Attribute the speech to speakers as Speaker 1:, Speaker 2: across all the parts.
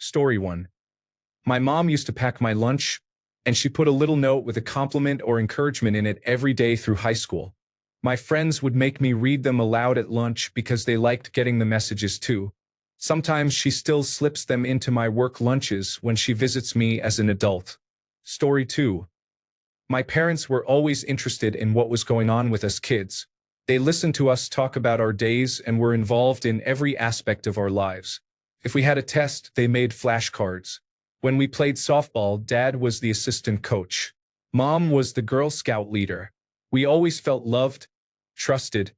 Speaker 1: Story 1. My mom used to pack my lunch, and she put a little note with a compliment or encouragement in it every day through high school. My friends would make me read them aloud at lunch because they liked getting the messages too. Sometimes she still slips them into my work lunches when she visits me as an adult. Story 2. My parents were always interested in what was going on with us kids. They listened to us talk about our days and were involved in every aspect of our lives. If we had a test, they made flashcards. When we played softball, Dad was the assistant coach. Mom was the Girl Scout leader. We always felt loved, trusted,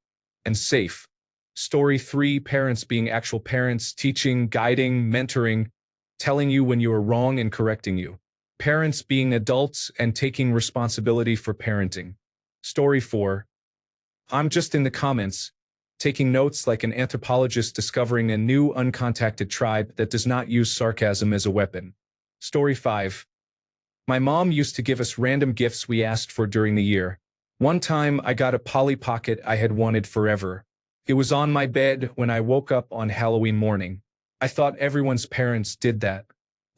Speaker 1: and safe. Story 3. Parents being actual parents, teaching, guiding, mentoring, telling you when you are wrong and correcting you. Parents being adults and taking responsibility for parenting. Story 4. I'm just in the comments, taking notes like an anthropologist discovering a new uncontacted tribe that does not use sarcasm as a weapon. Story 5. My mom used to give us random gifts we asked for during the year. One time I got a Polly Pocket I had wanted forever. It was on my bed when I woke up on Halloween morning. I thought everyone's parents did that.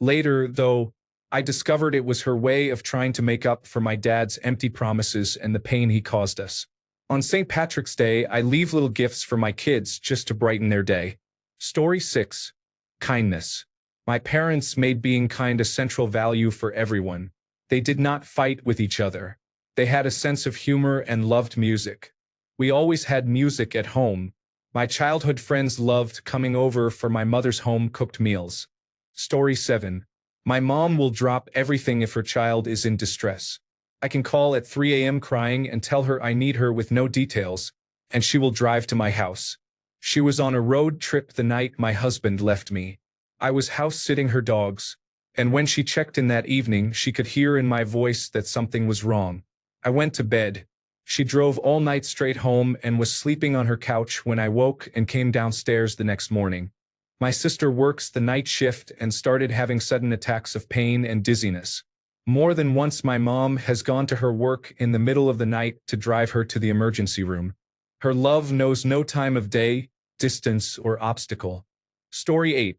Speaker 1: Later, though, I discovered it was her way of trying to make up for my dad's empty promises and the pain he caused us. On St. Patrick's Day, I leave little gifts for my kids just to brighten their day. Story 6. Kindness. My parents made being kind a central value for everyone. They did not fight with each other. They had a sense of humor and loved music. We always had music at home. My childhood friends loved coming over for my mother's home-cooked meals. Story 7. My mom will drop everything if her child is in distress. I can call at 3 a.m. crying and tell her I need her with no details, and she will drive to my house. She was on a road trip the night my husband left me. I was house-sitting her dogs, and when she checked in that evening, she could hear in my voice that something was wrong. I went to bed. She drove all night straight home and was sleeping on her couch when I woke and came downstairs the next morning. My sister works the night shift and started having sudden attacks of pain and dizziness. More than once my mom has gone to her work in the middle of the night to drive her to the emergency room. Her love knows no time of day, distance, or obstacle. Story 8.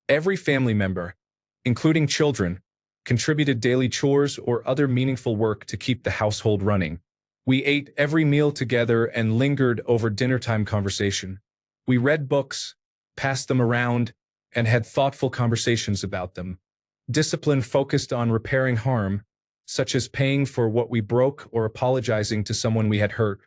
Speaker 1: Every family member, including children, contributed daily chores or other meaningful work to keep the household running. We ate every meal together and lingered over dinnertime conversation. We read books, passed them around, and had thoughtful conversations about them. Discipline focused on repairing harm, such as paying for what we broke or apologizing to someone we had hurt.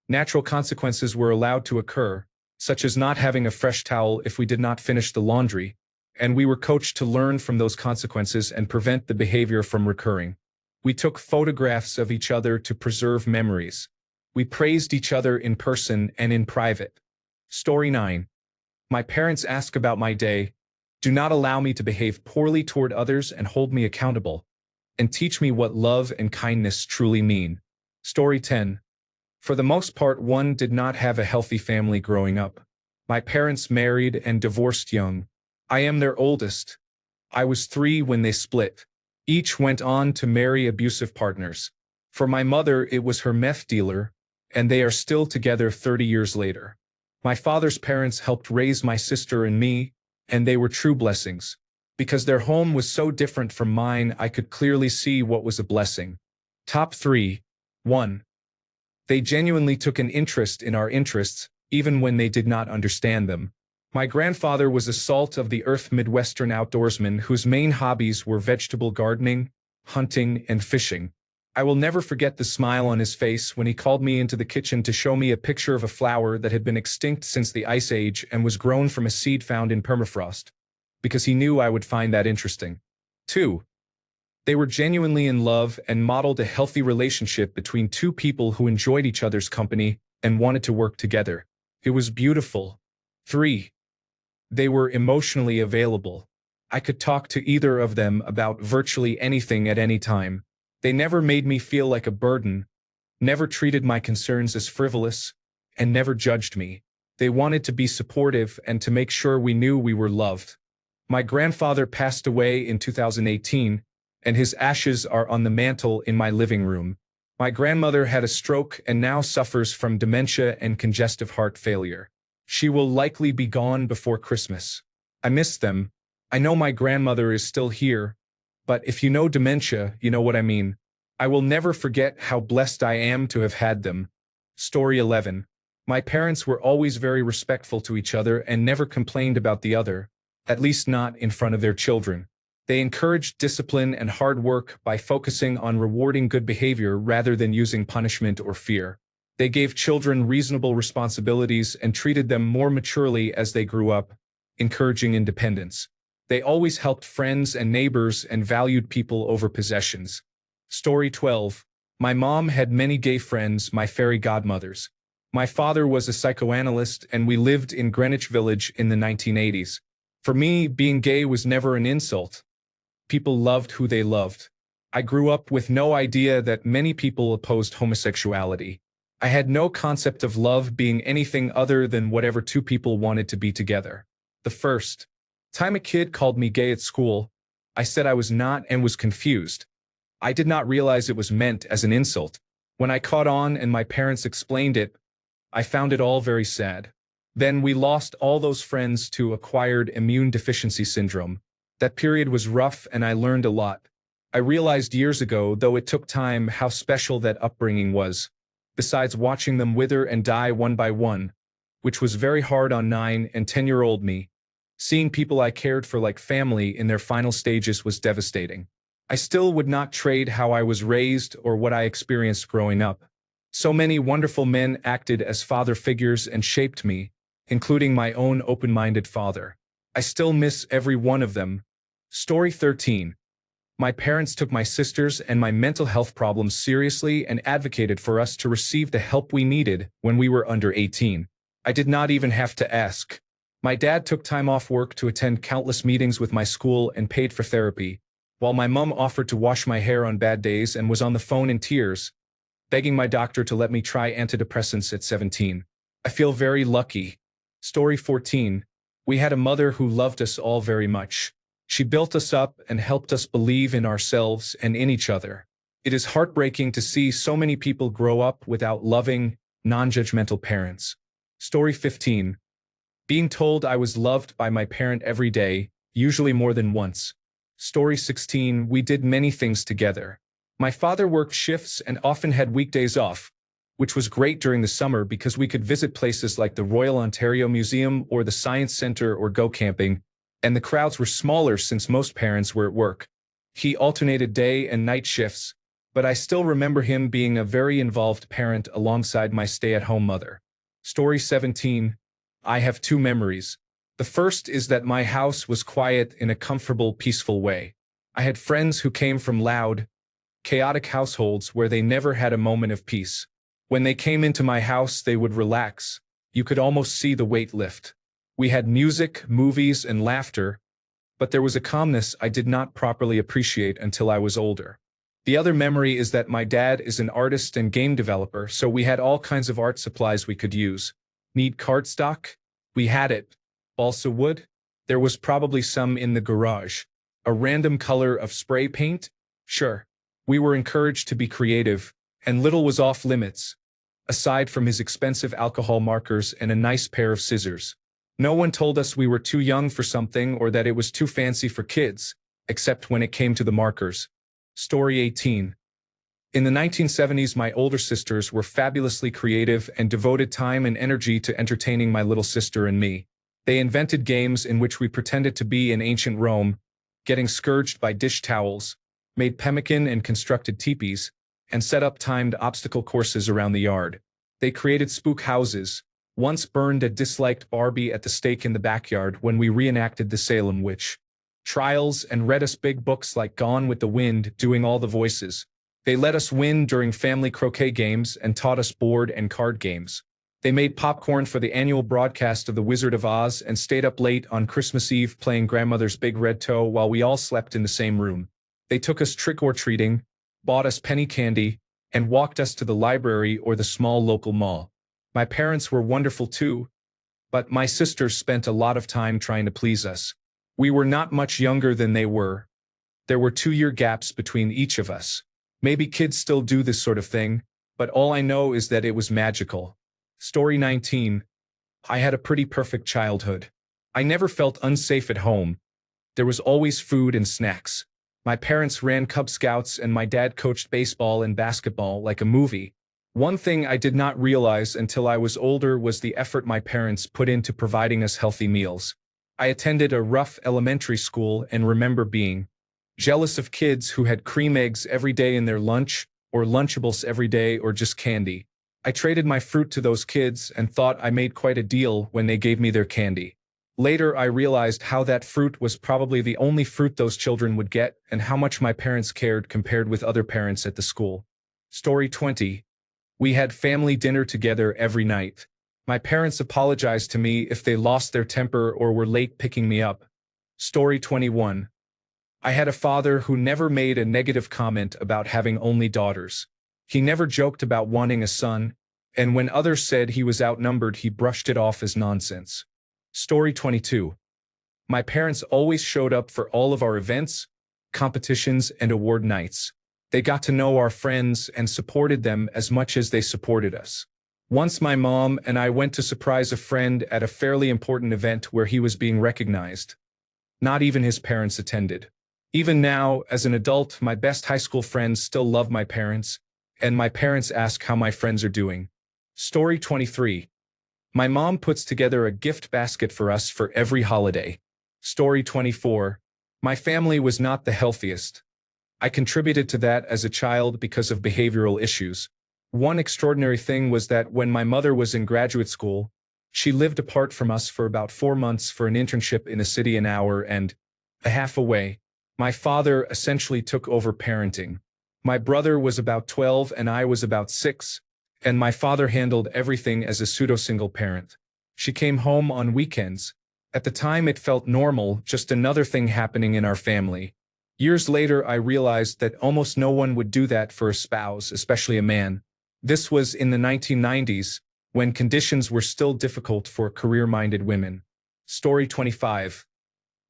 Speaker 1: Natural consequences were allowed to occur, such as not having a fresh towel if we did not finish the laundry, and we were coached to learn from those consequences and prevent the behavior from recurring. We took photographs of each other to preserve memories. We praised each other in person and in private. Story 9. My parents ask about my day, do not allow me to behave poorly toward others and hold me accountable, and teach me what love and kindness truly mean. Story 10. For the most part, one did not have a healthy family growing up. My parents married and divorced young. I am their oldest. I was 3 when they split. Each went on to marry abusive partners. For my mother, it was her meth dealer, and they are still together 30 years later. My father's parents helped raise my sister and me, and they were true blessings. Because their home was so different from mine, I could clearly see what was a blessing. Top 3. 1. They genuinely took an interest in our interests, even when they did not understand them. My grandfather was a salt-of-the-earth Midwestern outdoorsman whose main hobbies were vegetable gardening, hunting, and fishing. I will never forget the smile on his face when he called me into the kitchen to show me a picture of a flower that had been extinct since the Ice Age and was grown from a seed found in permafrost, because he knew I would find that interesting. 2. They were genuinely in love and modeled a healthy relationship between two people who enjoyed each other's company and wanted to work together. It was beautiful. 3. They were emotionally available. I could talk to either of them about virtually anything at any time. They never made me feel like a burden, never treated my concerns as frivolous, and never judged me. They wanted to be supportive and to make sure we knew we were loved. My grandfather passed away in 2018, and his ashes are on the mantle in my living room. My grandmother had a stroke and now suffers from dementia and congestive heart failure. She will likely be gone before Christmas. I miss them, I know my grandmother is still here, but if you know dementia, you know what I mean. I will never forget how blessed I am to have had them. Story 11. My parents were always very respectful to each other and never complained about the other, at least not in front of their children. They encouraged discipline and hard work by focusing on rewarding good behavior rather than using punishment or fear. They gave children reasonable responsibilities and treated them more maturely as they grew up, encouraging independence. They always helped friends and neighbors and valued people over possessions. Story 12. My mom had many gay friends, my fairy godmothers. My father was a psychoanalyst and we lived in Greenwich Village in the 1980s. For me, being gay was never an insult. People loved who they loved. I grew up with no idea that many people opposed homosexuality. I had no concept of love being anything other than whatever two people wanted to be together. The first time a kid called me gay at school, I said I was not and was confused. I did not realize it was meant as an insult. When I caught on and my parents explained it, I found it all very sad. Then we lost all those friends to acquired immune deficiency syndrome. That period was rough and I learned a lot. I realized years ago, though it took time, how special that upbringing was. Besides watching them wither and die one by one, which was very hard on 9 and 10-year-old me, seeing people I cared for like family in their final stages was devastating. I still would not trade how I was raised or what I experienced growing up. So many wonderful men acted as father figures and shaped me, including my own open-minded father. I still miss every one of them. Story 13. My parents took my sisters and my mental health problems seriously and advocated for us to receive the help we needed when we were under 18. I did not even have to ask. My dad took time off work to attend countless meetings with my school and paid for therapy, while my mom offered to wash my hair on bad days and was on the phone in tears, begging my doctor to let me try antidepressants at 17. I feel very lucky. Story 14. We had a mother who loved us all very much. She built us up and helped us believe in ourselves and in each other. It is heartbreaking to see so many people grow up without loving, non-judgmental parents. Story 15. Being told I was loved by my parent every day, usually more than once. Story 16. We did many things together. My father worked shifts and often had weekdays off, which was great during the summer because we could visit places like the Royal Ontario Museum or the Science Centre or go camping, and the crowds were smaller since most parents were at work. He alternated day and night shifts, but I still remember him being a very involved parent alongside my stay-at-home mother. Story 17. I have two memories. The first is that my house was quiet in a comfortable, peaceful way. I had friends who came from loud, chaotic households where they never had a moment of peace. When they came into my house, they would relax. You could almost see the weight lift. We had music, movies, and laughter, but there was a calmness I did not properly appreciate until I was older. The other memory is that my dad is an artist and game developer, so we had all kinds of art supplies we could use. Need cardstock? We had it. Balsa wood? There was probably some in the garage. A random color of spray paint? Sure. We were encouraged to be creative, and little was off limits, aside from his expensive alcohol markers and a nice pair of scissors. No one told us we were too young for something or that it was too fancy for kids, except when it came to the markers. Story 18. In the 1970s, my older sisters were fabulously creative and devoted time and energy to entertaining my little sister and me. They invented games in which we pretended to be in ancient Rome, getting scourged by dish towels, made pemmican and constructed teepees, and set up timed obstacle courses around the yard. They created spook houses, once burned a disliked Barbie at the stake in the backyard when we reenacted the Salem witch trials, and read us big books like Gone with the Wind, doing all the voices. They let us win during family croquet games and taught us board and card games. They made popcorn for the annual broadcast of The Wizard of Oz and stayed up late on Christmas Eve playing Grandmother's Big Red Toe while we all slept in the same room. They took us trick-or-treating, bought us penny candy, and walked us to the library or the small local mall. My parents were wonderful too, but my sisters spent a lot of time trying to please us. We were not much younger than they were. There were 2-year gaps between each of us. Maybe kids still do this sort of thing, but all I know is that it was magical. Story 19. I had a pretty perfect childhood. I never felt unsafe at home. There was always food and snacks. My parents ran Cub Scouts and my dad coached baseball and basketball like a movie. One thing I did not realize until I was older was the effort my parents put into providing us healthy meals. I attended a rough elementary school and remember being jealous of kids who had cream eggs every day in their lunch, or Lunchables every day, or just candy. I traded my fruit to those kids and thought I made quite a deal when they gave me their candy. Later, I realized how that fruit was probably the only fruit those children would get and how much my parents cared compared with other parents at the school. Story 20. We had family dinner together every night. My parents apologized to me if they lost their temper or were late picking me up. Story 21. I had a father who never made a negative comment about having only daughters. He never joked about wanting a son, and when others said he was outnumbered, he brushed it off as nonsense. Story 22. My parents always showed up for all of our events, competitions, and award nights. They got to know our friends and supported them as much as they supported us. Once my mom and I went to surprise a friend at a fairly important event where he was being recognized. Not even his parents attended. Even now, as an adult, my best high school friends still love my parents, and my parents ask how my friends are doing. Story 23. My mom puts together a gift basket for us for every holiday. Story 24. My family was not the healthiest. I contributed to that as a child because of behavioral issues. One extraordinary thing was that when my mother was in graduate school, she lived apart from us for about 4 months for an internship in a city an hour and a half away. My father essentially took over parenting. My brother was about 12 and I was about 6, and my father handled everything as a pseudo-single parent. She came home on weekends. At the time it felt normal, just another thing happening in our family. Years later I realized that almost no one would do that for a spouse, especially a man. This was in the 1990s, when conditions were still difficult for career-minded women. Story 25.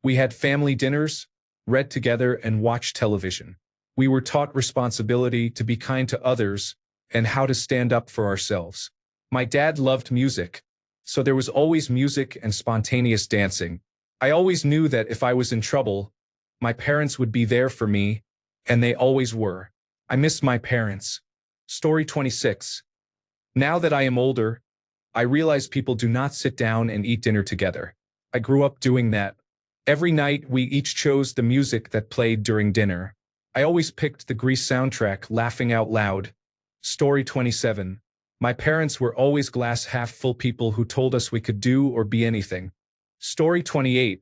Speaker 1: We had family dinners, read together, and watched television. We were taught responsibility, to be kind to others, and how to stand up for ourselves. My dad loved music, so there was always music and spontaneous dancing. I always knew that if I was in trouble, my parents would be there for me, and they always were. I miss my parents. Story 26. Now that I am older, I realize people do not sit down and eat dinner together. I grew up doing that. Every night we each chose the music that played during dinner. I always picked the Grease soundtrack, laughing out loud. Story 27. My parents were always glass half full people who told us we could do or be anything. Story 28.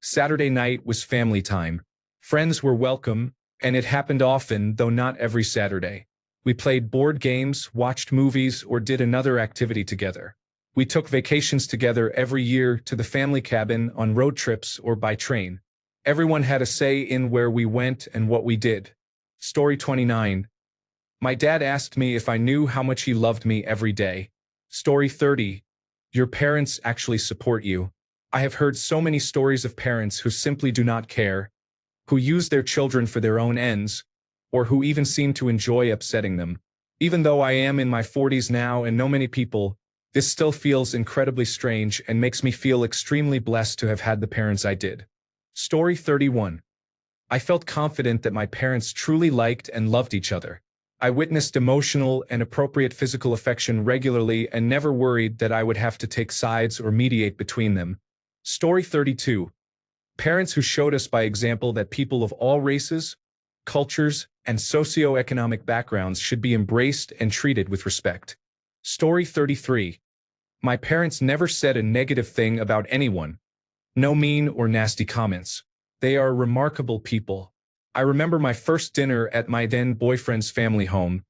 Speaker 1: Saturday night was family time. Friends were welcome, and it happened often, though not every Saturday. We played board games, watched movies, or did another activity together. We took vacations together every year to the family cabin, on road trips, or by train. Everyone had a say in where we went and what we did. Story 29. My dad asked me if I knew how much he loved me every day. Story 30. Your parents actually support you. I have heard so many stories of parents who simply do not care, who use their children for their own ends, or who even seem to enjoy upsetting them. Even though I am in my 40s now and know many people, this still feels incredibly strange and makes me feel extremely blessed to have had the parents I did. Story 31. I felt confident that my parents truly liked and loved each other. I witnessed emotional and appropriate physical affection regularly and never worried that I would have to take sides or mediate between them. Story 32. Parents who showed us by example that people of all races, cultures, and socioeconomic backgrounds should be embraced and treated with respect. Story 33. My parents never said a negative thing about anyone. No mean or nasty comments. They are remarkable people. I remember my first dinner at my then boyfriend's family home.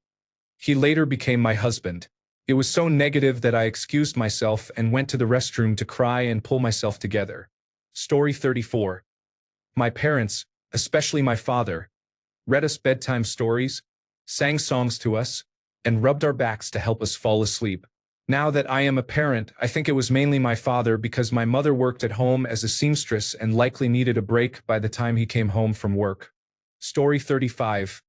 Speaker 1: He later became my husband. It was so negative that I excused myself and went to the restroom to cry and pull myself together. Story 34. My parents, especially my father, read us bedtime stories, sang songs to us, and rubbed our backs to help us fall asleep. Now that I am a parent, I think it was mainly my father because my mother worked at home as a seamstress and likely needed a break by the time he came home from work. Story 35.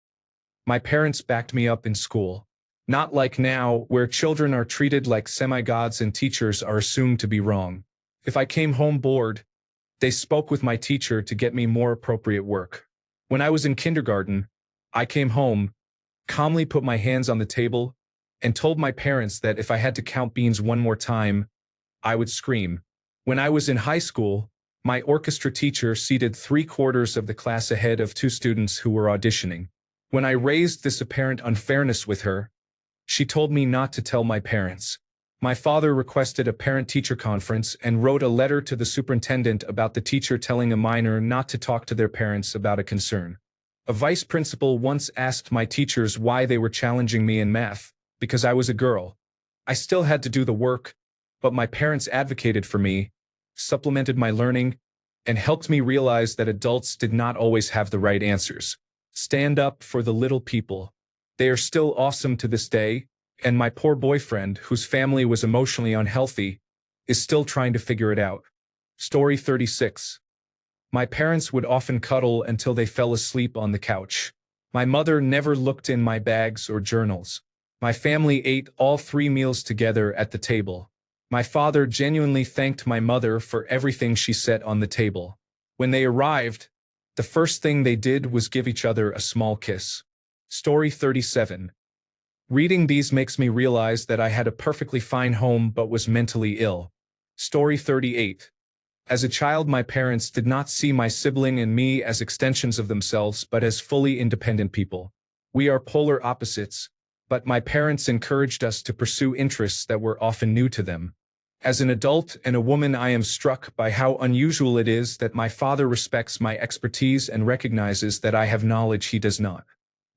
Speaker 1: My parents backed me up in school. Not like now, where children are treated like semi-gods and teachers are assumed to be wrong. If I came home bored, They spoke with my teacher to get me more appropriate work. When I was in kindergarten, I came home, calmly put my hands on the table, and told my parents that if I had to count beans one more time, I would scream. When I was in high school, my orchestra teacher seated 3/4 of the class ahead of 2 students who were auditioning. When I raised this apparent unfairness with her, she told me not to tell my parents. My father requested a parent-teacher conference and wrote a letter to the superintendent about the teacher telling a minor not to talk to their parents about a concern. A vice principal once asked my teachers why they were challenging me in math, because I was a girl. I still had to do the work, but my parents advocated for me, supplemented my learning, and helped me realize that adults did not always have the right answers. Stand up for the little people. They are still awesome to this day, and my poor boyfriend, whose family was emotionally unhealthy, is still trying to figure it out. Story 36. My parents would often cuddle until they fell asleep on the couch. My mother never looked in my bags or journals. My family ate all 3 meals together at the table. My father genuinely thanked my mother for everything she set on the table. When they arrived, the first thing they did was give each other a small kiss. Story 37. Reading these makes me realize that I had a perfectly fine home but was mentally ill. Story 38. As a child, my parents did not see my sibling and me as extensions of themselves but as fully independent people. We are polar opposites, but my parents encouraged us to pursue interests that were often new to them. As an adult and a woman, I am struck by how unusual it is that my father respects my expertise and recognizes that I have knowledge he does not.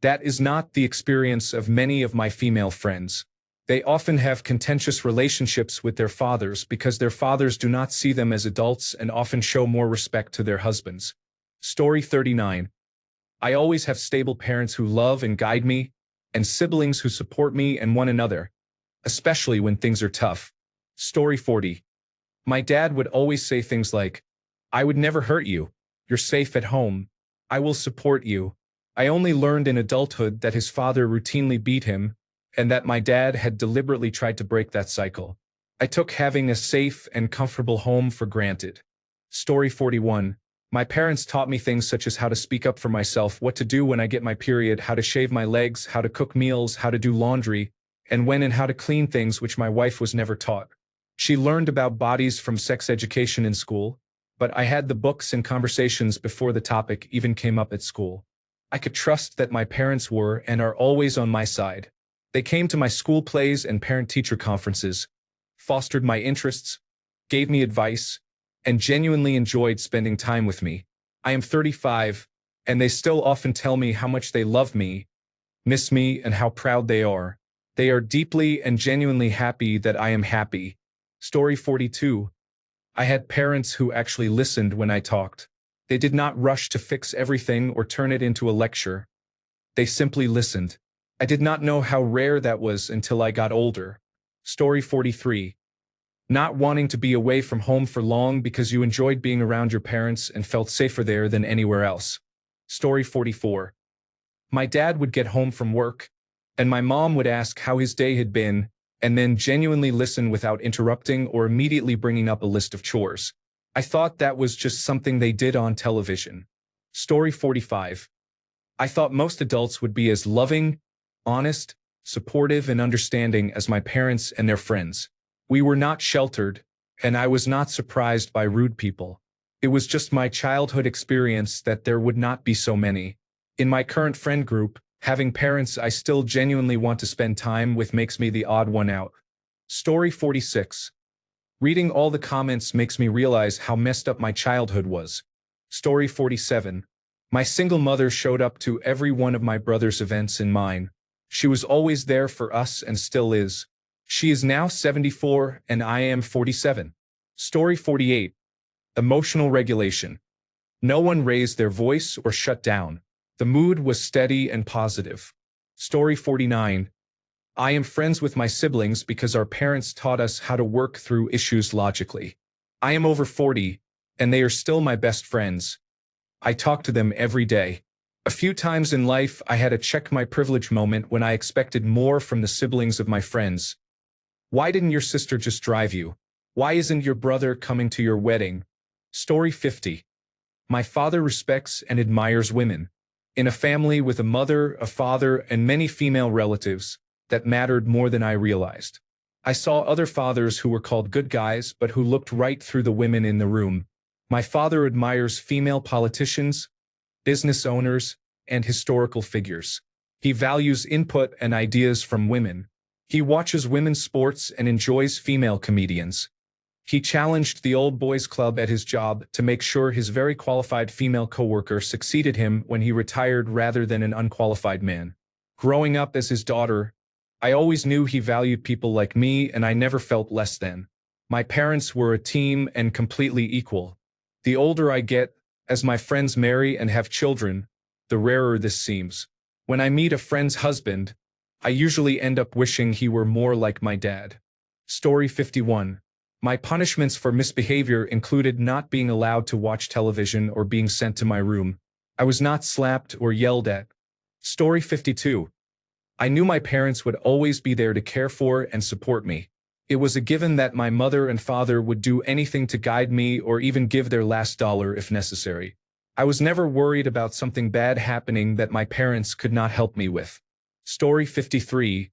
Speaker 1: That is not the experience of many of my female friends. They often have contentious relationships with their fathers because their fathers do not see them as adults and often show more respect to their husbands. Story 39. I always have stable parents who love and guide me, and siblings who support me and one another, especially when things are tough. Story 40. My dad would always say things like, "I would never hurt you. You're safe at home. I will support you." I only learned in adulthood that his father routinely beat him, and that my dad had deliberately tried to break that cycle. I took having a safe and comfortable home for granted. Story 41. My parents taught me things such as how to speak up for myself, what to do when I get my period, how to shave my legs, how to cook meals, how to do laundry, and when and how to clean things, which my wife was never taught. She learned about bodies from sex education in school, but I had the books and conversations before the topic even came up at school. I could trust that my parents were and are always on my side. They came to my school plays and parent-teacher conferences, fostered my interests, gave me advice, and genuinely enjoyed spending time with me. I am 35, and they still often tell me how much they love me, miss me, and how proud they are. They are deeply and genuinely happy that I am happy. Story 42. I had parents who actually listened when I talked. They did not rush to fix everything or turn it into a lecture. They simply listened. I did not know how rare that was until I got older. Story 43. Not wanting to be away from home for long because you enjoyed being around your parents and felt safer there than anywhere else. Story 44. My dad would get home from work, and my mom would ask how his day had been, and then genuinely listen without interrupting or immediately bringing up a list of chores. I thought that was just something they did on television. Story 45. I thought most adults would be as loving, honest, supportive, and understanding as my parents and their friends. We were not sheltered, and I was not surprised by rude people. It was just my childhood experience that there would not be so many. In my current friend group, having parents I still genuinely want to spend time with makes me the odd one out. Story 46. Reading all the comments makes me realize how messed up my childhood was. Story 47. My single mother showed up to every one of my brother's events and mine. She was always there for us and still is. She is now 74 and I am 47. Story 48. Emotional regulation. No one raised their voice or shut down. The mood was steady and positive. Story 49. I am friends with my siblings because our parents taught us how to work through issues logically. I am over 40, and they are still my best friends. I talk to them every day. A few times in life, I had a check my privilege moment when I expected more from the siblings of my friends. Why didn't your sister just drive you? Why isn't your brother coming to your wedding? Story 50. My father respects and admires women. In a family with a mother, a father, and many female relatives, that mattered more than I realized. I saw other fathers who were called good guys but who looked right through the women in the room. My father admires female politicians, business owners, and historical figures. He values input and ideas from women. He watches women's sports and enjoys female comedians. He challenged the old boys club at his job to make sure his very qualified female coworker succeeded him when he retired rather than an unqualified man. Growing up as his daughter, I always knew he valued people like me and I never felt less than. My parents were a team and completely equal. The older I get, as my friends marry and have children, the rarer this seems. When I meet a friend's husband, I usually end up wishing he were more like my dad. Story 51. My punishments for misbehavior included not being allowed to watch television or being sent to my room. I was not slapped or yelled at. Story 52. I knew my parents would always be there to care for and support me. It was a given that my mother and father would do anything to guide me or even give their last dollar if necessary. I was never worried about something bad happening that my parents could not help me with. Story 53.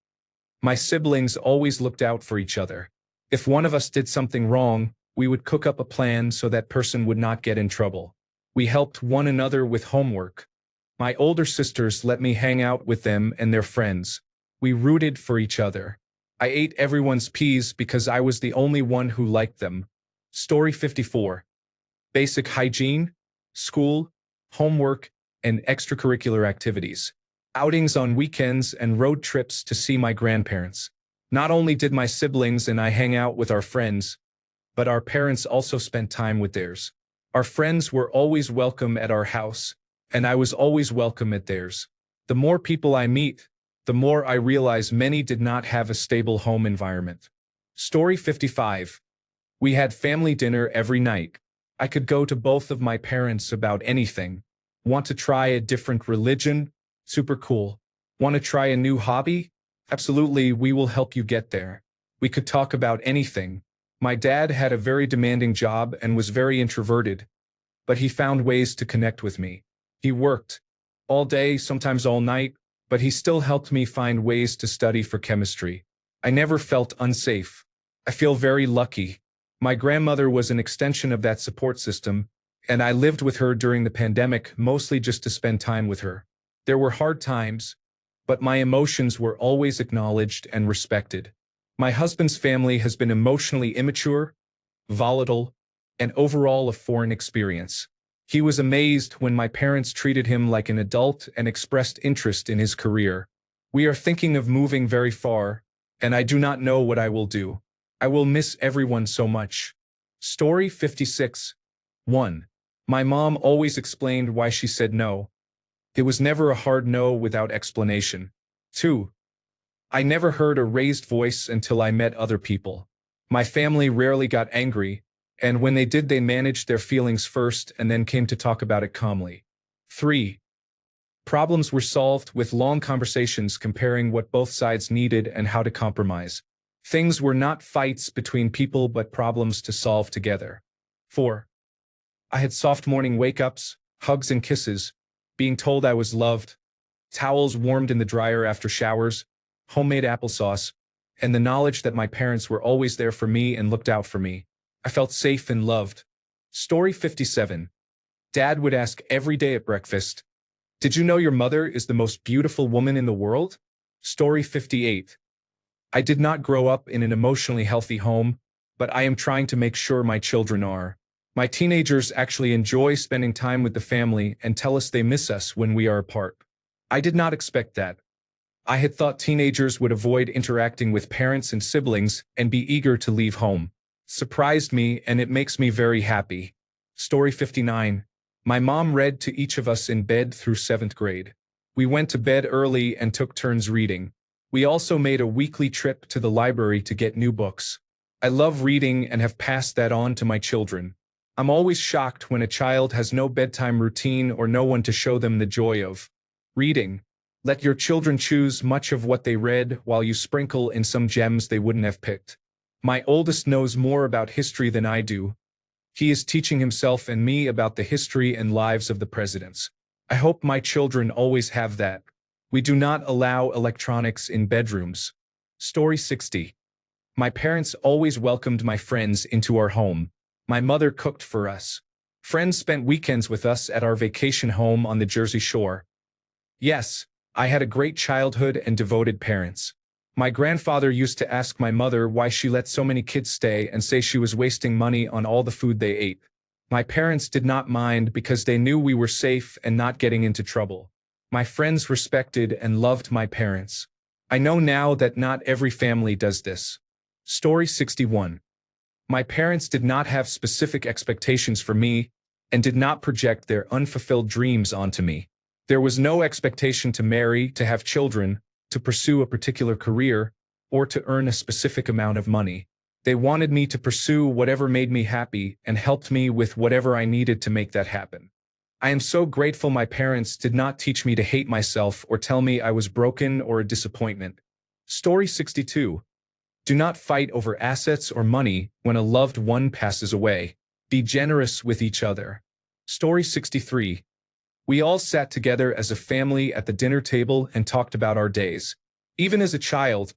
Speaker 1: My siblings always looked out for each other. If one of us did something wrong, we would cook up a plan so that person would not get in trouble. We helped one another with homework. My older sisters let me hang out with them and their friends. We rooted for each other. I ate everyone's peas because I was the only one who liked them. Story 54. Basic hygiene, school, homework, and extracurricular activities. Outings on weekends and road trips to see my grandparents. Not only did my siblings and I hang out with our friends, but our parents also spent time with theirs. Our friends were always welcome at our house, and I was always welcome at theirs. The more people I meet, the more I realize many did not have a stable home environment. Story 55. We had family dinner every night. I could go to both of my parents about anything. Want to try a different religion? Super cool. Want to try a new hobby? Absolutely, we will help you get there. We could talk about anything. My dad had a very demanding job and was very introverted, but he found ways to connect with me. He worked all day, sometimes all night, but he still helped me find ways to study for chemistry. I never felt unsafe. I feel very lucky. My grandmother was an extension of that support system, and I lived with her during the pandemic, mostly just to spend time with her. There were hard times, but my emotions were always acknowledged and respected. My husband's family has been emotionally immature, volatile, and overall a foreign experience. He was amazed when my parents treated him like an adult and expressed interest in his career. We are thinking of moving very far, and I do not know what I will do. I will miss everyone so much. Story 56. 1. My mom always explained why she said no. It was never a hard no without explanation. 2. I never heard a raised voice until I met other people. My family rarely got angry, and when they did, they managed their feelings first and then came to talk about it calmly. 3. Problems were solved with long conversations comparing what both sides needed and how to compromise. Things were not fights between people but problems to solve together. 4. I had soft morning wake-ups, hugs and kisses, being told I was loved, towels warmed in the dryer after showers, homemade applesauce, and the knowledge that my parents were always there for me and looked out for me. I felt safe and loved. Story 57. Dad would ask every day at breakfast, "Did you know your mother is the most beautiful woman in the world?" Story 58. I did not grow up in an emotionally healthy home, but I am trying to make sure my children are. My teenagers actually enjoy spending time with the family and tell us they miss us when we are apart. I did not expect that. I had thought teenagers would avoid interacting with parents and siblings and be eager to leave home. Surprised me, and it makes me very happy. Story 59. My mom read to each of us in bed through 7th grade. We went to bed early and took turns reading. We also made a weekly trip to the library to get new books. I love reading and have passed that on to my children. I'm always shocked when a child has no bedtime routine or no one to show them the joy of reading. Let your children choose much of what they read while you sprinkle in some gems they wouldn't have picked. My oldest knows more about history than I do. He is teaching himself and me about the history and lives of the presidents. I hope my children always have that. We do not allow electronics in bedrooms. Story 60. My parents always welcomed my friends into our home. My mother cooked for us. Friends spent weekends with us at our vacation home on the Jersey Shore. Yes, I had a great childhood and devoted parents. My grandfather used to ask my mother why she let so many kids stay and say she was wasting money on all the food they ate. My parents did not mind because they knew we were safe and not getting into trouble. My friends respected and loved my parents. I know now that not every family does this. Story 61. My parents did not have specific expectations for me and did not project their unfulfilled dreams onto me. There was no expectation to marry, to have children, to pursue a particular career, or to earn a specific amount of money. They wanted me to pursue whatever made me happy and helped me with whatever I needed to make that happen. I am so grateful my parents did not teach me to hate myself or tell me I was broken or a disappointment. Story 62. Do not fight over assets or money when a loved one passes away. Be generous with each other. Story 63. We all sat together as a family at the dinner table and talked about our days. Even as a child,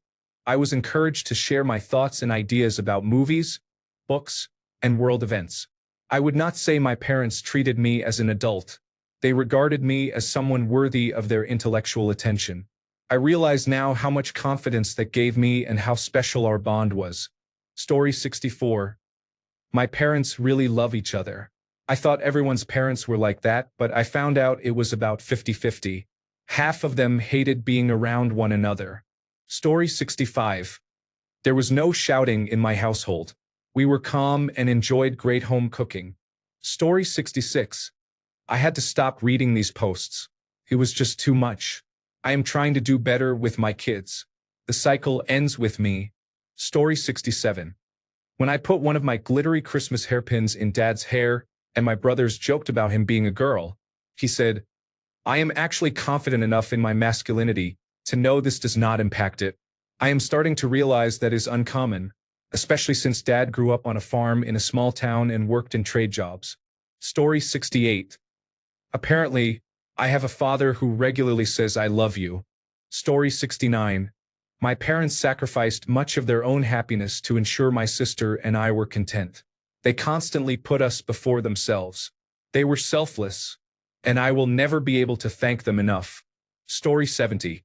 Speaker 1: I was encouraged to share my thoughts and ideas about movies, books, and world events. I would not say my parents treated me as an adult. They regarded me as someone worthy of their intellectual attention. I realize now how much confidence that gave me and how special our bond was. Story 64. My parents really love each other. I thought everyone's parents were like that, but I found out it was about 50-50. Half of them hated being around one another. Story 65. There was no shouting in my household. We were calm and enjoyed great home cooking. Story 66. I had to stop reading these posts. It was just too much. I am trying to do better with my kids. The cycle ends with me. Story 67. When I put one of my glittery Christmas hairpins in Dad's hair, and my brothers joked about him being a girl, he said, I am actually confident enough in my masculinity to know this does not impact it. I am starting to realize that is uncommon, especially since Dad grew up on a farm in a small town and worked in trade jobs. Story 68. Apparently, I have a father who regularly says I love you. Story 69. My parents sacrificed much of their own happiness to ensure my sister and I were content. They constantly put us before themselves. They were selfless, and I will never be able to thank them enough. Story 70.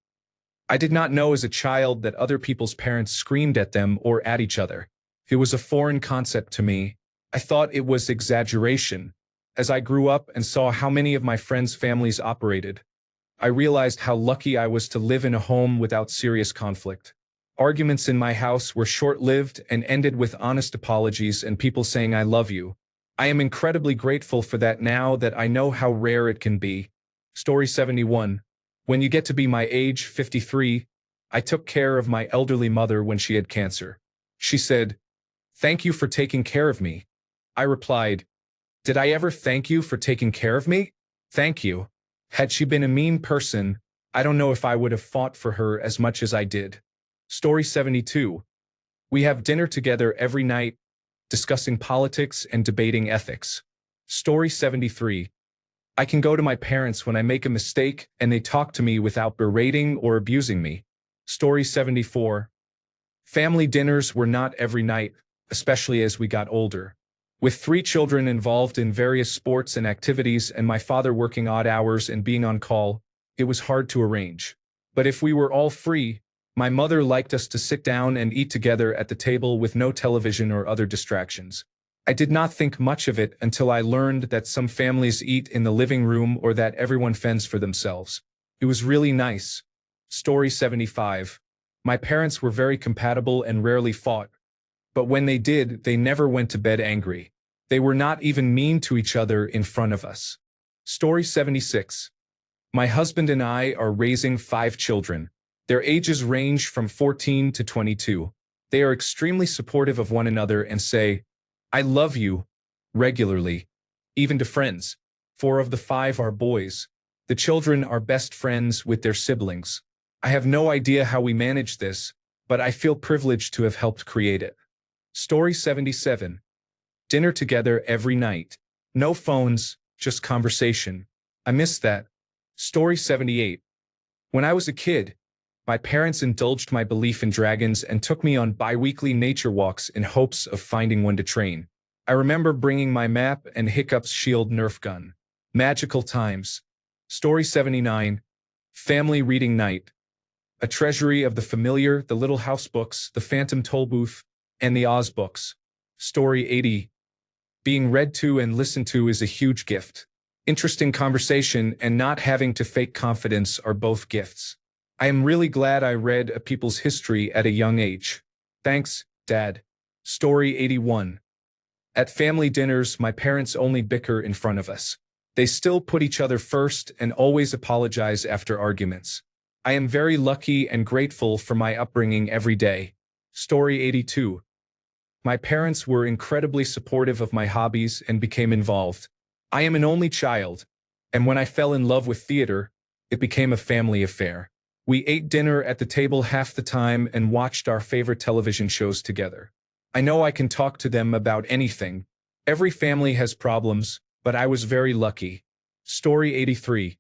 Speaker 1: I did not know as a child that other people's parents screamed at them or at each other. It was a foreign concept to me. I thought it was exaggeration. As I grew up and saw how many of my friends' families operated, I realized how lucky I was to live in a home without serious conflict. Arguments in my house were short-lived and ended with honest apologies and people saying I love you. I am incredibly grateful for that now that I know how rare it can be. Story 71. When you get to be my age, 53, I took care of my elderly mother when she had cancer. She said, "Thank you for taking care of me." I replied, "Did I ever thank you for taking care of me? Thank you." Had she been a mean person, I don't know if I would have fought for her as much as I did. Story 72. We have dinner together every night, discussing politics and debating ethics. Story 73. I can go to my parents when I make a mistake and they talk to me without berating or abusing me. Story 74. Family dinners were not every night, especially as we got older. With 3 children involved in various sports and activities and my father working odd hours and being on call, it was hard to arrange. But if we were all free, my mother liked us to sit down and eat together at the table with no television or other distractions. I did not think much of it until I learned that some families eat in the living room or that everyone fends for themselves. It was really nice. Story 75. My parents were very compatible and rarely fought. But when they did, they never went to bed angry. They were not even mean to each other in front of us. Story 76. My husband and I are raising 5 children. Their ages range from 14 to 22. They are extremely supportive of one another and say, "I love you," regularly, even to friends. 4 of the 5 are boys. The children are best friends with their siblings. I have no idea how we manage this, but I feel privileged to have helped create it. Story 77. Dinner together every night. No phones, just conversation. I miss that. Story 78. When I was a kid, my parents indulged my belief in dragons and took me on bi-weekly nature walks in hopes of finding one to train. I remember bringing my map and Hiccup's shield Nerf gun. Magical times. Story 79. Family reading night. A treasury of the familiar, the Little House books, the Phantom Tollbooth, and the Oz books. Story 80. Being read to and listened to is a huge gift. Interesting conversation and not having to fake confidence are both gifts. I am really glad I read a people's history at a young age. Thanks, Dad. Story 81. At family dinners, my parents only bicker in front of us. They still put each other first and always apologize after arguments. I am very lucky and grateful for my upbringing every day. Story 82. My parents were incredibly supportive of my hobbies and became involved. I am an only child, and when I fell in love with theater, it became a family affair. We ate dinner at the table half the time and watched our favorite television shows together. I know I can talk to them about anything. Every family has problems, but I was very lucky. Story 83.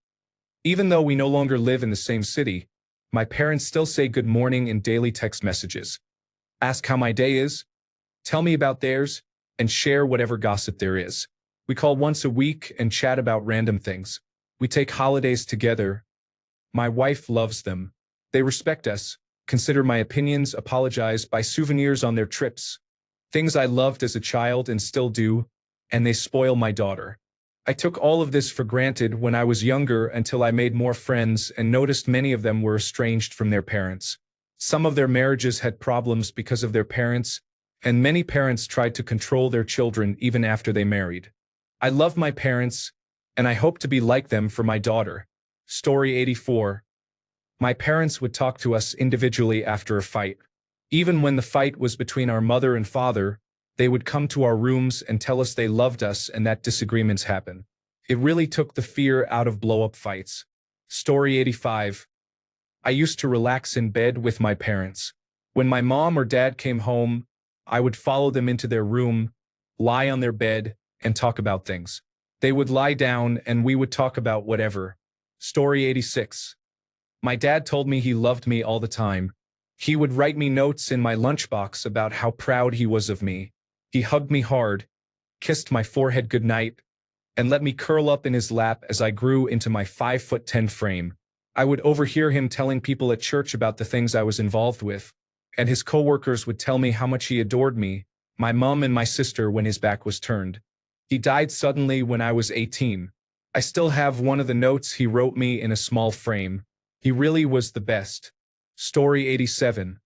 Speaker 1: Even though we no longer live in the same city, my parents still say good morning in daily text messages. Ask how my day is, tell me about theirs, and share whatever gossip there is. We call once a week and chat about random things. We take holidays together. My wife loves them. They respect us, consider my opinions, apologize, buy souvenirs on their trips. Things I loved as a child and still do, and they spoil my daughter. I took all of this for granted when I was younger until I made more friends and noticed many of them were estranged from their parents. Some of their marriages had problems because of their parents, and many parents tried to control their children even after they married. I love my parents, and I hope to be like them for my daughter. Story 84. My parents would talk to us individually after a fight. Even when the fight was between our mother and father, they would come to our rooms and tell us they loved us and that disagreements happen. It really took the fear out of blow-up fights. Story 85. I used to relax in bed with my parents. When my mom or dad came home, I would follow them into their room, lie on their bed, and talk about things. They would lie down and we would talk about whatever. Story 86. My dad told me he loved me all the time. He would write me notes in my lunchbox about how proud he was of me. He hugged me hard, kissed my forehead goodnight, and let me curl up in his lap as I grew into my 5'10" frame. I would overhear him telling people at church about the things I was involved with, and his coworkers would tell me how much he adored me, my mom and my sister when his back was turned. He died suddenly when I was 18. I still have one of the notes he wrote me in a small frame. He really was the best. Story 87.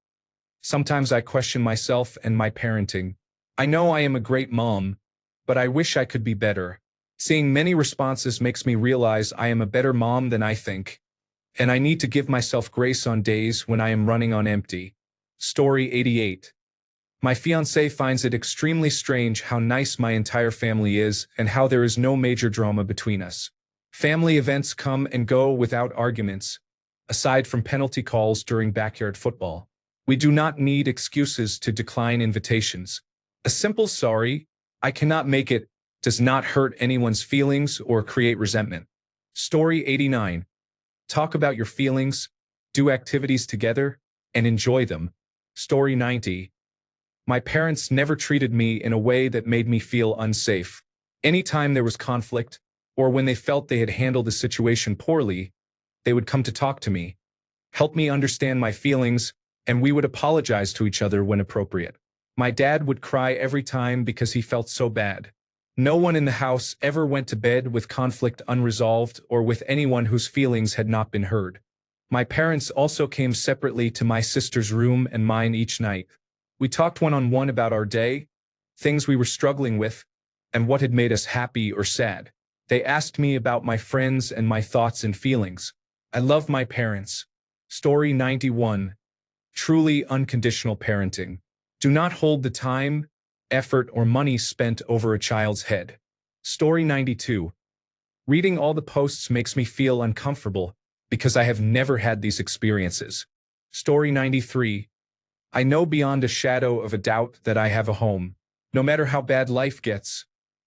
Speaker 1: Sometimes I question myself and my parenting. I know I am a great mom, but I wish I could be better. Seeing many responses makes me realize I am a better mom than I think, and I need to give myself grace on days when I am running on empty. Story 88. My fiancé finds it extremely strange how nice my entire family is and how there is no major drama between us. Family events come and go without arguments, aside from penalty calls during backyard football. We do not need excuses to decline invitations. A simple sorry, I cannot make it, does not hurt anyone's feelings or create resentment. Story 89. Talk about your feelings, do activities together, and enjoy them. Story 90. My parents never treated me in a way that made me feel unsafe. Anytime there was conflict, or when they felt they had handled the situation poorly, they would come to talk to me, help me understand my feelings, and we would apologize to each other when appropriate. My dad would cry every time because he felt so bad. No one in the house ever went to bed with conflict unresolved or with anyone whose feelings had not been heard. My parents also came separately to my sister's room and mine each night. We talked one-on-one about our day, things we were struggling with, and what had made us happy or sad. They asked me about my friends and my thoughts and feelings. I love my parents. Story 91. Truly unconditional parenting. Do not hold the time, effort, or money spent over a child's head. Story 92. Reading all the posts makes me feel uncomfortable because I have never had these experiences. Story 93. I know beyond a shadow of a doubt that I have a home. No matter how bad life gets,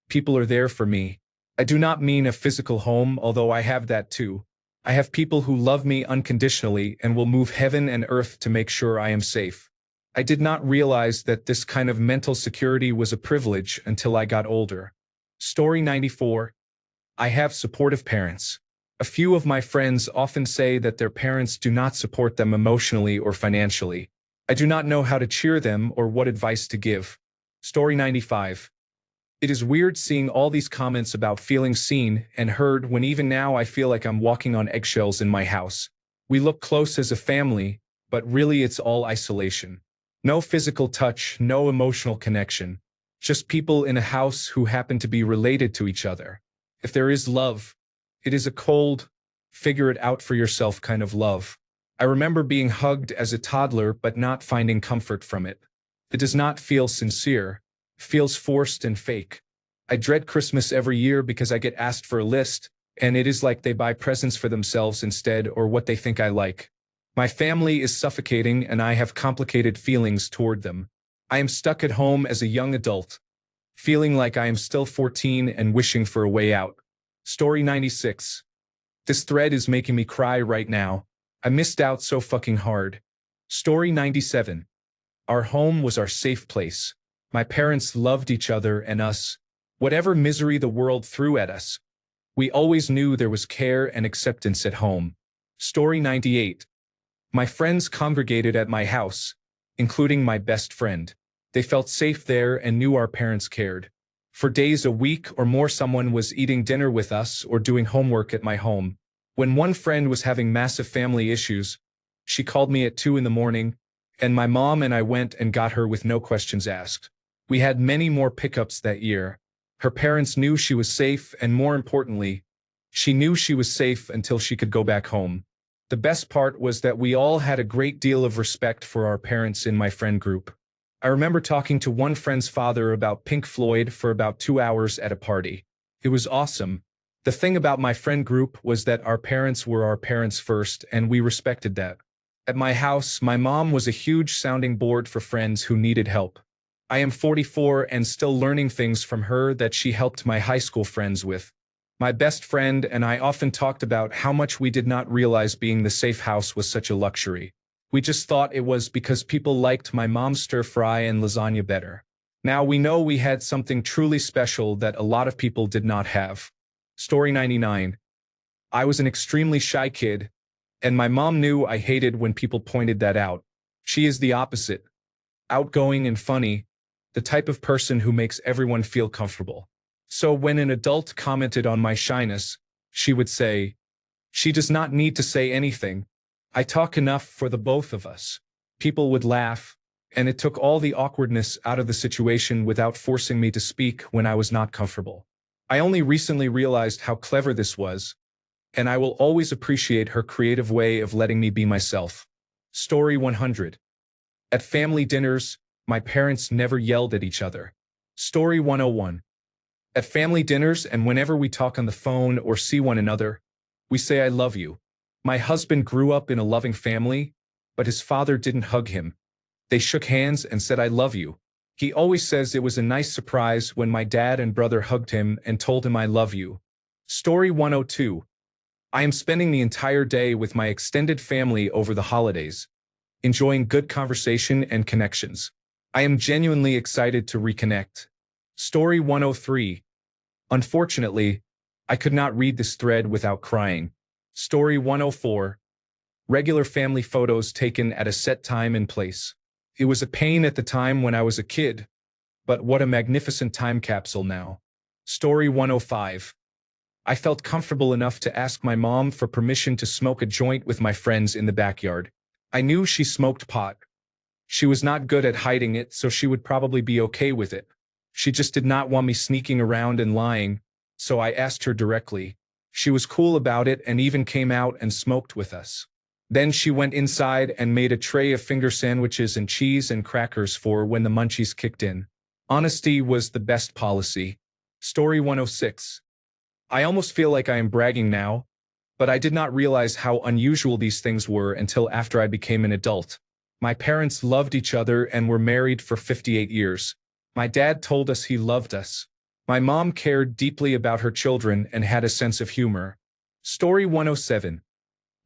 Speaker 1: people are there for me. I do not mean a physical home, although I have that too. I have people who love me unconditionally and will move heaven and earth to make sure I am safe. I did not realize that this kind of mental security was a privilege until I got older. Story 94. I have supportive parents. A few of my friends often say that their parents do not support them emotionally or financially. I do not know how to cheer them or what advice to give. Story 95. It is weird seeing all these comments about feeling seen and heard when even now I feel like I'm walking on eggshells in my house. We look close as a family, but really it's all isolation. No physical touch, no emotional connection. Just people in a house who happen to be related to each other. If there is love, it is a cold, figure it out for yourself kind of love. I remember being hugged as a toddler but not finding comfort from it. It does not feel sincere. Feels forced and fake. I dread Christmas every year because I get asked for a list, and it is like they buy presents for themselves instead or what they think I like. My family is suffocating and I have complicated feelings toward them. I am stuck at home as a young adult, feeling like I am still 14 and wishing for a way out. Story 96. This thread is making me cry right now. I missed out so fucking hard. Story 97. Our home was our safe place. My parents loved each other and us. Whatever misery the world threw at us, we always knew there was care and acceptance at home. Story 98. My friends congregated at my house, including my best friend. They felt safe there and knew our parents cared. For days a week or more someone was eating dinner with us or doing homework at my home. When one friend was having massive family issues, she called me at 2 in the morning, and my mom and I went and got her with no questions asked. We had many more pickups that year. Her parents knew she was safe, and more importantly, she knew she was safe until she could go back home. The best part was that we all had a great deal of respect for our parents in my friend group. I remember talking to one friend's father about Pink Floyd for about 2 hours at a party. It was awesome. The thing about my friend group was that our parents were our parents first, and we respected that. At my house, my mom was a huge sounding board for friends who needed help. I am 44 and still learning things from her that she helped my high school friends with. My best friend and I often talked about how much we did not realize being the safe house was such a luxury. We just thought it was because people liked my mom's stir-fry and lasagna better. Now we know we had something truly special that a lot of people did not have. Story 99. I was an extremely shy kid, and my mom knew I hated when people pointed that out. She is the opposite. Outgoing and funny, the type of person who makes everyone feel comfortable. So when an adult commented on my shyness, she would say, "She does not need to say anything. I talk enough for the both of us." People would laugh, and it took all the awkwardness out of the situation without forcing me to speak when I was not comfortable. I only recently realized how clever this was, and I will always appreciate her creative way of letting me be myself. Story 100. At family dinners, my parents never yelled at each other. Story 101. At family dinners and whenever we talk on the phone or see one another, we say "I love you." My husband grew up in a loving family, but his father didn't hug him. They shook hands and said "I love you." He always says it was a nice surprise when my dad and brother hugged him and told him "I love you." Story 102. I am spending the entire day with my extended family over the holidays, enjoying good conversation and connections. I am genuinely excited to reconnect. Story 103. Unfortunately, I could not read this thread without crying. Story 104. Regular family photos taken at a set time and place. It was a pain at the time when I was a kid, but what a magnificent time capsule now. Story 105. I felt comfortable enough to ask my mom for permission to smoke a joint with my friends in the backyard. I knew she smoked pot. She was not good at hiding it, so she would probably be okay with it. She just did not want me sneaking around and lying, so I asked her directly. She was cool about it and even came out and smoked with us. Then she went inside and made a tray of finger sandwiches and cheese and crackers for when the munchies kicked in. Honesty was the best policy. Story 106. I almost feel like I am bragging now, but I did not realize how unusual these things were until after I became an adult. My parents loved each other and were married for 58 years. My dad told us he loved us. My mom cared deeply about her children and had a sense of humor. Story 107.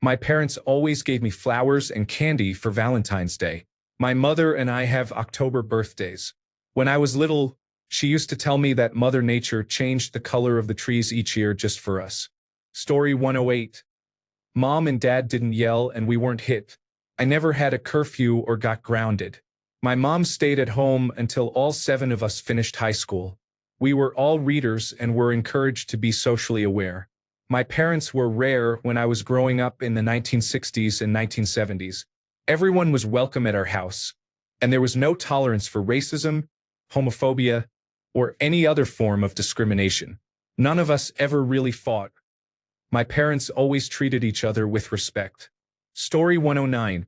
Speaker 1: My parents always gave me flowers and candy for Valentine's Day. My mother and I have October birthdays. When I was little, she used to tell me that Mother Nature changed the color of the trees each year just for us. Story 108. Mom and Dad didn't yell and we weren't hit. I never had a curfew or got grounded. My mom stayed at home until all 7 of us finished high school. We were all readers and were encouraged to be socially aware. My parents were rare when I was growing up in the 1960s and 1970s. Everyone was welcome at our house, and there was no tolerance for racism, homophobia, or any other form of discrimination. None of us ever really fought. My parents always treated each other with respect. Story 109.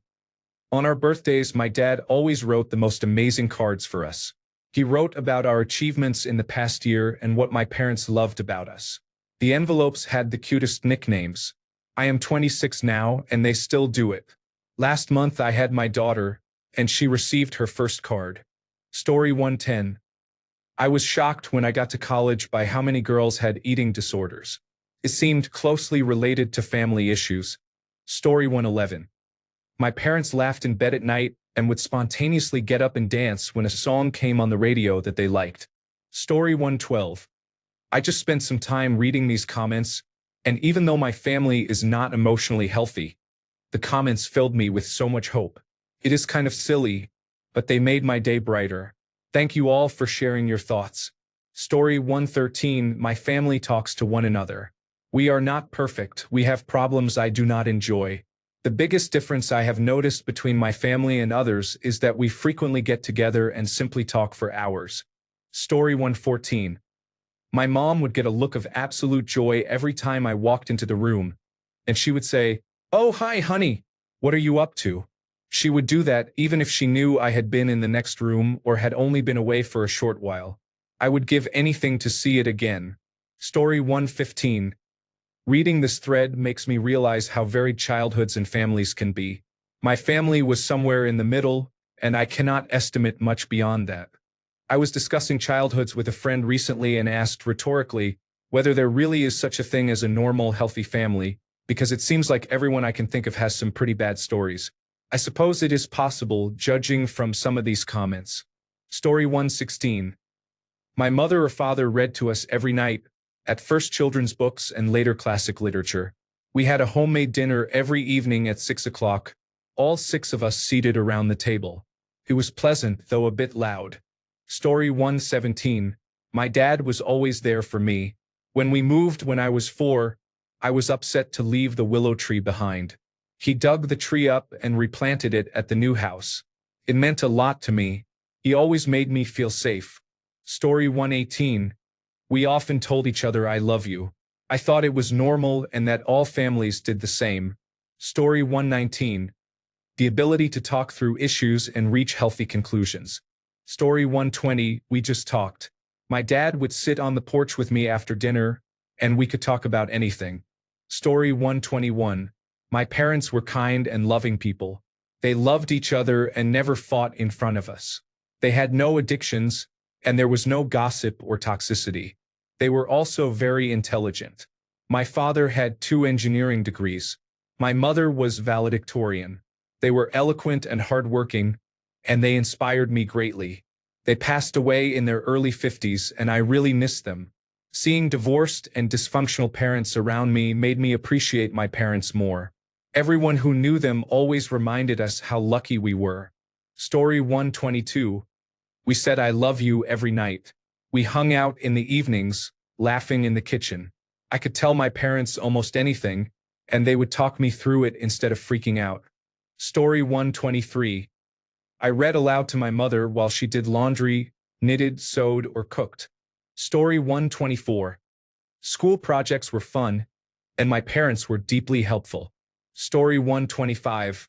Speaker 1: On our birthdays, my dad always wrote the most amazing cards for us. He wrote about our achievements in the past year and what my parents loved about us. The envelopes had the cutest nicknames. I am 26 now, and they still do it. Last month I had my daughter, and she received her first card. Story 110. I was shocked when I got to college by how many girls had eating disorders. It seemed closely related to family issues. Story 111. My parents laughed in bed at night and would spontaneously get up and dance when a song came on the radio that they liked. Story 112. I just spent some time reading these comments, and even though my family is not emotionally healthy, the comments filled me with so much hope. It is kind of silly, but they made my day brighter. Thank you all for sharing your thoughts. Story 113. My family talks to one another. We are not perfect. We have problems I do not enjoy. The biggest difference I have noticed between my family and others is that we frequently get together and simply talk for hours. Story 114. My mom would get a look of absolute joy every time I walked into the room, and she would say, "Oh, hi, honey. What are you up to?" She would do that even if she knew I had been in the next room or had only been away for a short while. I would give anything to see it again. Story 115. Reading this thread makes me realize how varied childhoods and families can be. My family was somewhere in the middle, and I cannot estimate much beyond that. I was discussing childhoods with a friend recently and asked rhetorically whether there really is such a thing as a normal, healthy family, because it seems like everyone I can think of has some pretty bad stories. I suppose it is possible, judging from some of these comments. Story 116. My mother or father read to us every night, at first children's books and later classic literature. We had a homemade dinner every evening at 6 o'clock, all 6 of us seated around the table. It was pleasant, though a bit loud. Story 117. My dad was always there for me. When we moved when I was 4, I was upset to leave the willow tree behind. He dug the tree up and replanted it at the new house. It meant a lot to me. He always made me feel safe. Story 118. We often told each other I love you. I thought it was normal and that all families did the same. Story 119. The ability to talk through issues and reach healthy conclusions. Story 120. We just talked. My dad would sit on the porch with me after dinner, and we could talk about anything. Story 121. My parents were kind and loving people. They loved each other and never fought in front of us. They had no addictions, and there was no gossip or toxicity. They were also very intelligent. My father had 2 engineering degrees. My mother was valedictorian. They were eloquent and hardworking, and they inspired me greatly. They passed away in their early 50s, and I really miss them. Seeing divorced and dysfunctional parents around me made me appreciate my parents more. Everyone who knew them always reminded us how lucky we were. Story 122. We said I love you every night. We hung out in the evenings, laughing in the kitchen. I could tell my parents almost anything, and they would talk me through it instead of freaking out. Story 123. I read aloud to my mother while she did laundry, knitted, sewed, or cooked. Story 124. School projects were fun, and my parents were deeply helpful. Story 125.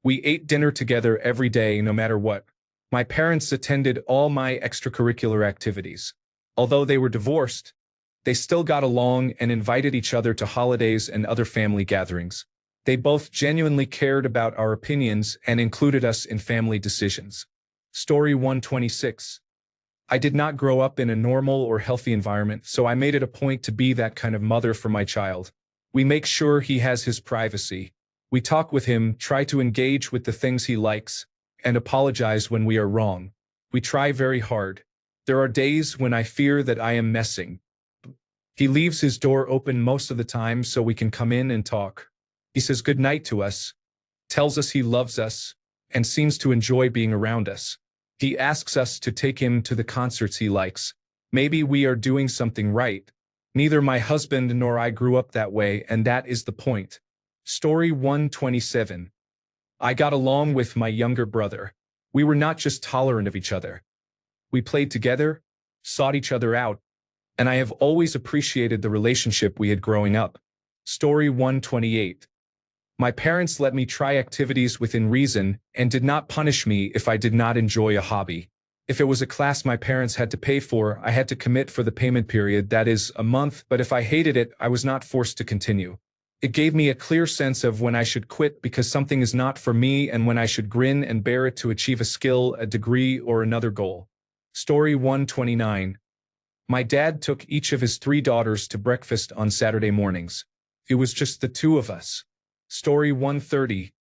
Speaker 1: We ate dinner together every day, no matter what. My parents attended all my extracurricular activities. Although they were divorced, they still got along and invited each other to holidays and other family gatherings. They both genuinely cared about our opinions and included us in family decisions. Story 126. I did not grow up in a normal or healthy environment, so I made it a point to be that kind of mother for my child. We make sure he has his privacy. We talk with him, try to engage with the things he likes, and apologize when we are wrong. We try very hard. There are days when I fear that I am messing. He leaves his door open most of the time so we can come in and talk. He says good night to us, tells us he loves us, and seems to enjoy being around us. He asks us to take him to the concerts he likes. Maybe we are doing something right. Neither my husband nor I grew up that way, and that is the point. Story 127. I got along with my younger brother. We were not just tolerant of each other. We played together, sought each other out, and I have always appreciated the relationship we had growing up. Story 128. My parents let me try activities within reason and did not punish me if I did not enjoy a hobby. If it was a class my parents had to pay for, I had to commit for the payment period, that is, a month, but if I hated it, I was not forced to continue. It gave me a clear sense of when I should quit because something is not for me and when I should grin and bear it to achieve a skill, a degree, or another goal. Story 129. My dad took each of his 3 daughters to breakfast on Saturday mornings. It was just the 2 of us. Story 130.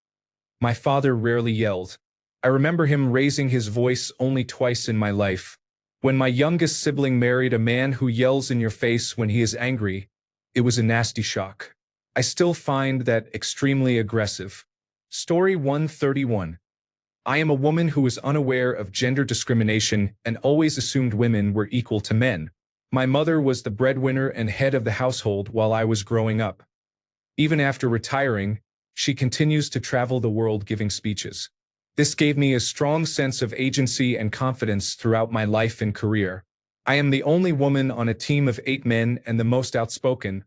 Speaker 1: My father rarely yelled. I remember him raising his voice only twice in my life. When my youngest sibling married a man who yells in your face when he is angry, it was a nasty shock. I still find that extremely aggressive. Story 131. I am a woman who was unaware of gender discrimination and always assumed women were equal to men. My mother was the breadwinner and head of the household while I was growing up. Even after retiring, she continues to travel the world giving speeches. This gave me a strong sense of agency and confidence throughout my life and career. I am the only woman on a team of 8 men and the most outspoken,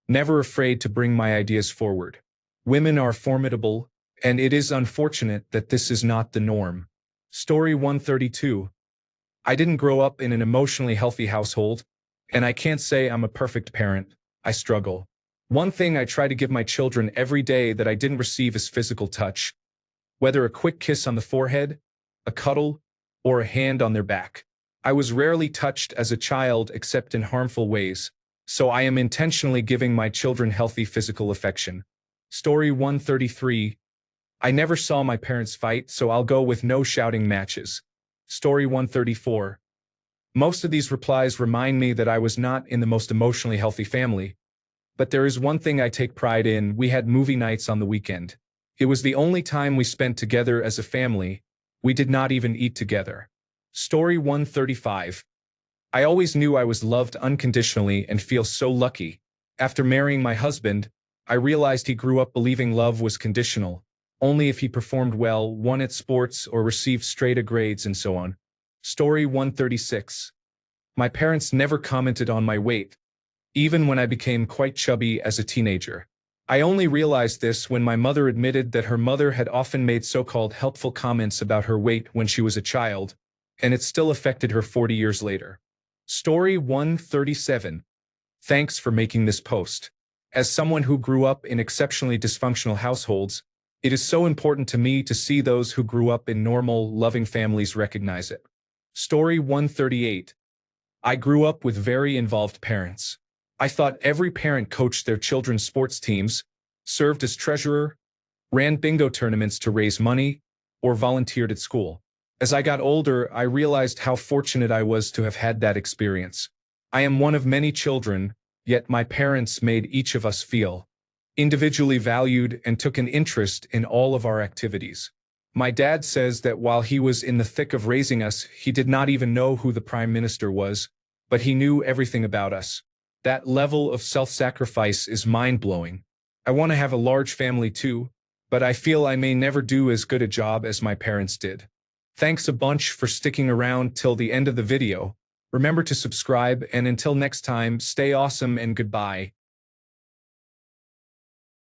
Speaker 1: never afraid to bring my ideas forward. Women are formidable, and it is unfortunate that this is not the norm. Story 132. I didn't grow up in an emotionally healthy household, and I can't say I'm a perfect parent. I struggle. One thing I try to give my children every day that I didn't receive is physical touch. Whether a quick kiss on the forehead, a cuddle, or a hand on their back. I was rarely touched as a child except in harmful ways, so I am intentionally giving my children healthy physical affection. Story 133. I never saw my parents fight, so I'll go with no shouting matches. Story 134. Most of these replies remind me that I was not in the most emotionally healthy family. But there is one thing I take pride in: we had movie nights on the weekend. It was the only time we spent together as a family. We did not even eat together. Story 135. I always knew I was loved unconditionally and feel so lucky. After marrying my husband, I realized he grew up believing love was conditional, only if he performed well, won at sports, or received straight A grades and so on. Story 136. My parents never commented on my weight, even when I became quite chubby as a teenager. I only realized this when my mother admitted that her mother had often made so-called helpful comments about her weight when she was a child, and it still affected her 40 years later. Story 137. Thanks for making this post. As someone who grew up in exceptionally dysfunctional households, it is so important to me to see those who grew up in normal, loving families recognize it. Story 138. I grew up with very involved parents. I thought every parent coached their children's sports teams, served as treasurer, ran bingo tournaments to raise money, or volunteered at school. As I got older, I realized how fortunate I was to have had that experience. I am one of many children, yet my parents made each of us feel individually valued and took an interest in all of our activities. My dad says that while he was in the thick of raising us, he did not even know who the Prime Minister was, but he knew everything about us. That level of self-sacrifice is mind-blowing. I want to have a large family too, but I feel I may never do as good a job as my parents did. Thanks a bunch for sticking around till the end of the video. Remember to subscribe, and until next time, stay awesome and goodbye.